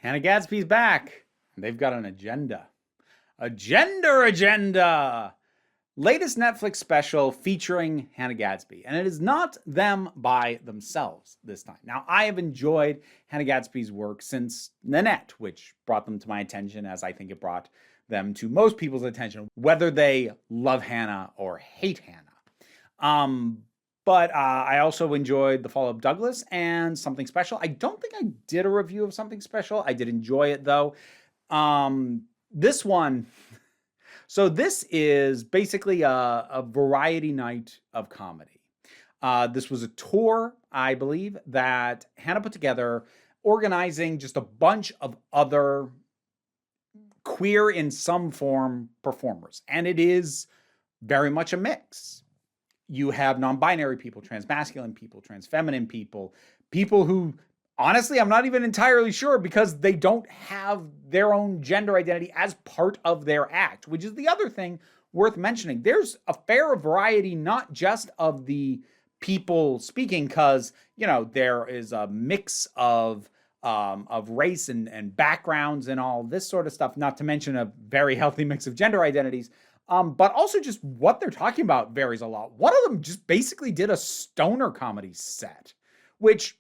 Hannah Gadsby's back. And they've got an agenda. Agenda! Latest Netflix special featuring Hannah Gadsby. And it is not them by themselves this time. Now, I have enjoyed Hannah Gadsby's work since Nanette, which brought them to my attention as I think it brought them to most people's attention, whether they love Hannah or hate Hannah. But I also enjoyed The Fall of Douglas and Something Special. I don't think I did a review of Something Special. I did enjoy it, though. This one, so this is basically a variety night of comedy. This was a tour, I believe, that Hannah put together, organizing just a bunch of other queer in some form performers. And it is very much a mix. You have non-binary people, trans-masculine people, trans-feminine people, people who, honestly, I'm not even entirely sure because they don't have their own gender identity as part of their act, which is the other thing worth mentioning. There's a fair variety, not just of the people speaking, because, you know, there is a mix of race and backgrounds and all this sort of stuff, not to mention a very healthy mix of gender identities. But also just what they're talking about varies a lot. One of them just basically did a stoner comedy set, which,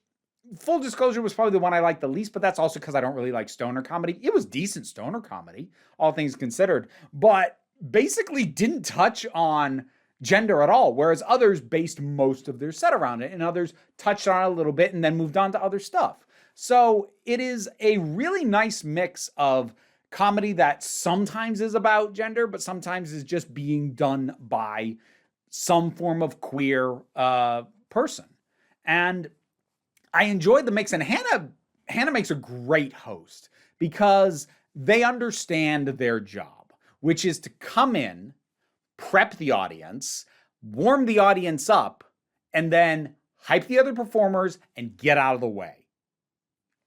full disclosure, was probably the one I liked the least, but that's also because I don't really like stoner comedy. It was decent stoner comedy, all things considered, but basically didn't touch on gender at all, whereas others based most of their set around it, and others touched on it a little bit and then moved on to other stuff. So it is a really nice mix of comedy that sometimes is about gender, but sometimes is just being done by some form of queer person. And I enjoyed the mix. And Hannah makes a great host because they understand their job, which is to come in, prep the audience, warm the audience up, and then hype the other performers and get out of the way.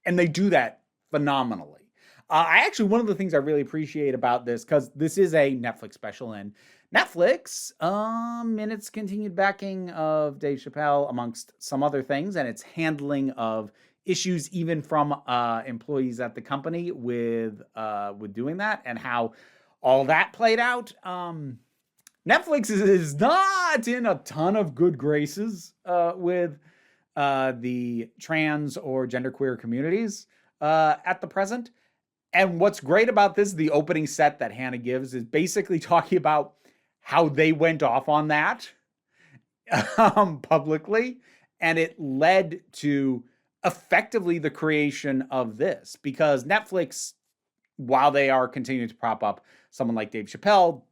And they do that phenomenally. One of the things I really appreciate about this, because this is a Netflix special, and Netflix, in its continued backing of Dave Chappelle, amongst some other things, and its handling of issues even from employees at the company with doing that, and how all that played out. Netflix is not in a ton of good graces with the trans or genderqueer communities at the present. And what's great about this, the opening set that Hannah gives, is basically talking about how they went off on that publicly. And it led to effectively the creation of this. Because Netflix, while they are continuing to prop up someone like Dave Chappelle,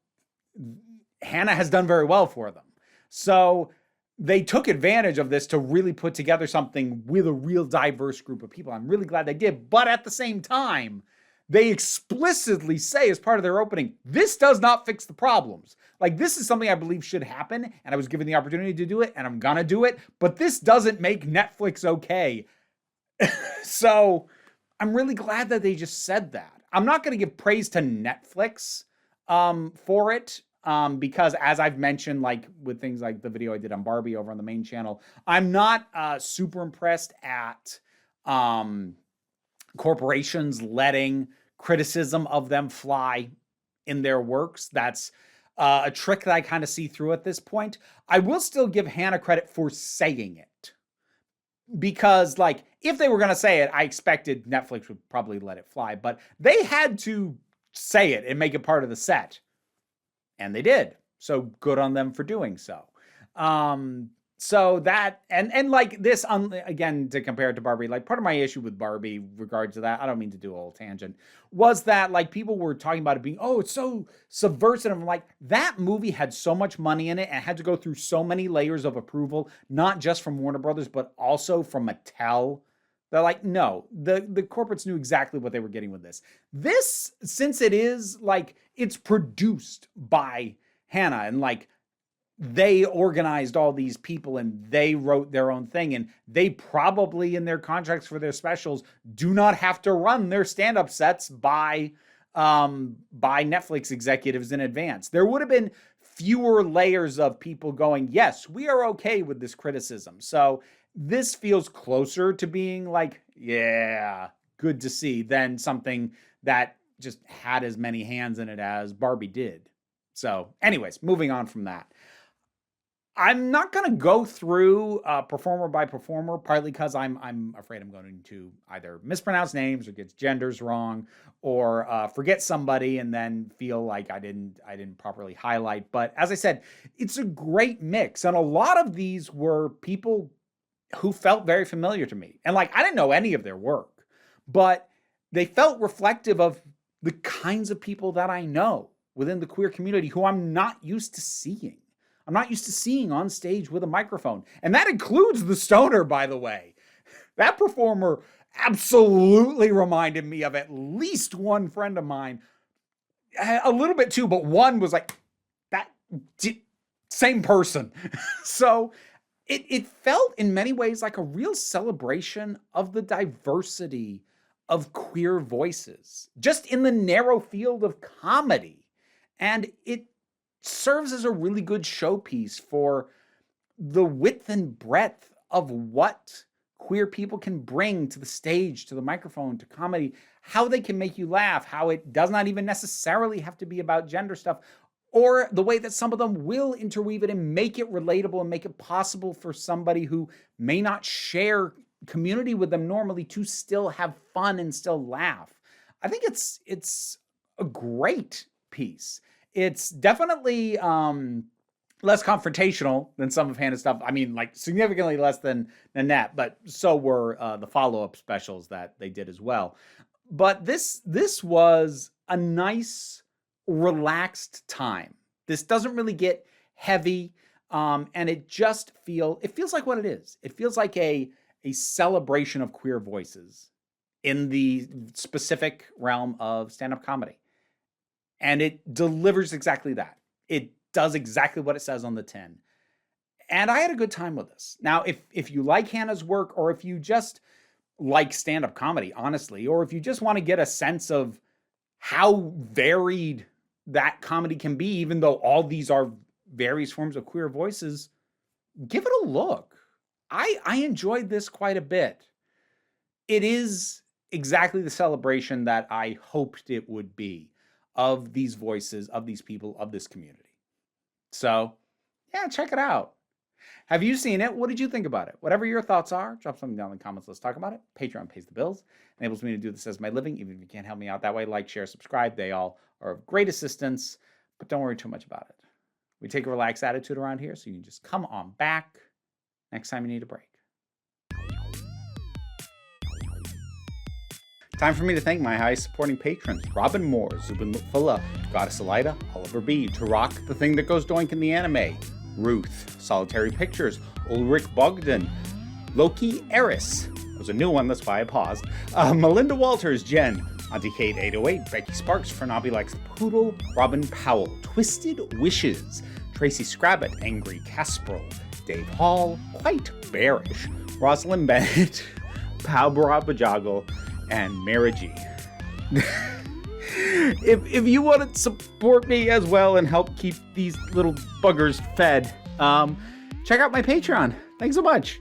Hannah has done very well for them. So they took advantage of this to really put together something with a real diverse group of people. I'm really glad they did. But at the same time, they explicitly say as part of their opening, this does not fix the problems. Like, this is something I believe should happen, and I was given the opportunity to do it, and I'm gonna do it, but this doesn't make Netflix okay. So I'm really glad that they just said that. I'm not gonna give praise to Netflix for it, because as I've mentioned, like with things like the video I did on Barbie over on the main channel, I'm not super impressed at corporations letting criticism of them fly in their works. That's a trick that I kind of see through at this point. I will still give Hannah credit for saying it, because, like, if they were going to say it, I expected Netflix would probably let it fly, but they had to say it and make it part of the set, and they did. So good on them for doing so. So that, and like this, again, to compare it to Barbie, like part of my issue with Barbie regards to that, I don't mean to do a whole tangent, was that like people were talking about it being, oh, it's so subversive. I'm like, that movie had so much money in it and had to go through so many layers of approval, not just from Warner Brothers, but also from Mattel. They're like, no, the corporates knew exactly what they were getting with this. This, since it is like, it's produced by Hannah, and like, they organized all these people and they wrote their own thing, and they probably in their contracts for their specials do not have to run their stand-up sets by Netflix executives in advance. There would have been fewer layers of people going, yes, we are okay with this criticism. So this feels closer to being like, yeah, good to see than something that just had as many hands in it as Barbie did. So anyways, moving on from that. I'm not going to go through performer by performer, partly because I'm afraid I'm going to either mispronounce names or get genders wrong, or forget somebody and then feel like I didn't properly highlight. But as I said, it's a great mix, and a lot of these were people who felt very familiar to me, and like I didn't know any of their work, but they felt reflective of the kinds of people that I know within the queer community who I'm not used to seeing. I'm not used to seeing on stage with a microphone. And that includes the stoner, by the way. That performer absolutely reminded me of at least one friend of mine. A little bit too, but one was like, that same person. So it felt in many ways like a real celebration of the diversity of queer voices, just in the narrow field of comedy. And it serves as a really good showpiece for the width and breadth of what queer people can bring to the stage, to the microphone, to comedy, how they can make you laugh, how it does not even necessarily have to be about gender stuff, or the way that some of them will interweave it and make it relatable and make it possible for somebody who may not share community with them normally to still have fun and still laugh. I think it's a great piece. It's definitely less confrontational than some of Hannah's stuff. I mean, like significantly less than that, but so were the follow-up specials that they did as well. But this was a nice, relaxed time. This doesn't really get heavy, and it feels like what it is. It feels like a celebration of queer voices in the specific realm of stand-up comedy. And it delivers exactly that. It does exactly what it says on the tin. And I had a good time with this. Now, if you like Hannah's work, or if you just like stand-up comedy, honestly, or if you just want to get a sense of how varied that comedy can be, even though all these are various forms of queer voices, give it a look. I enjoyed this quite a bit. It is exactly the celebration that I hoped it would be of these voices, of these people, of this community. So, yeah, check it out. Have you seen it? What did you think about it? Whatever your thoughts are, drop something down in the comments. Let's talk about it. Patreon pays the bills, enables me to do this as my living. Even if you can't help me out that way, like, share, subscribe. They all are of great assistance, but don't worry too much about it. We take a relaxed attitude around here, so you can just come on back next time you need a break. Time for me to thank my highest supporting patrons: Robin Moore, Zubin Lutfullah, Goddess Elida, Oliver B, Turok, The Thing That Goes Doink in the Anime, Ruth, Solitary Pictures, Ulrich Bogdan, Loki Eris, that was a new one, that's why I paused, Melinda Walters, Jen, Auntie Kate 808, Becky Sparks, Fernabi Likes the Poodle, Robin Powell, Twisted Wishes, Tracy Scrabbit, Angry Casperl, Dave Hall, Quite Bearish, Rosalind Bennett, Pau Barabajoggle, and Mara G. If you want to support me as well and help keep these little buggers fed, check out my Patreon. Thanks so much.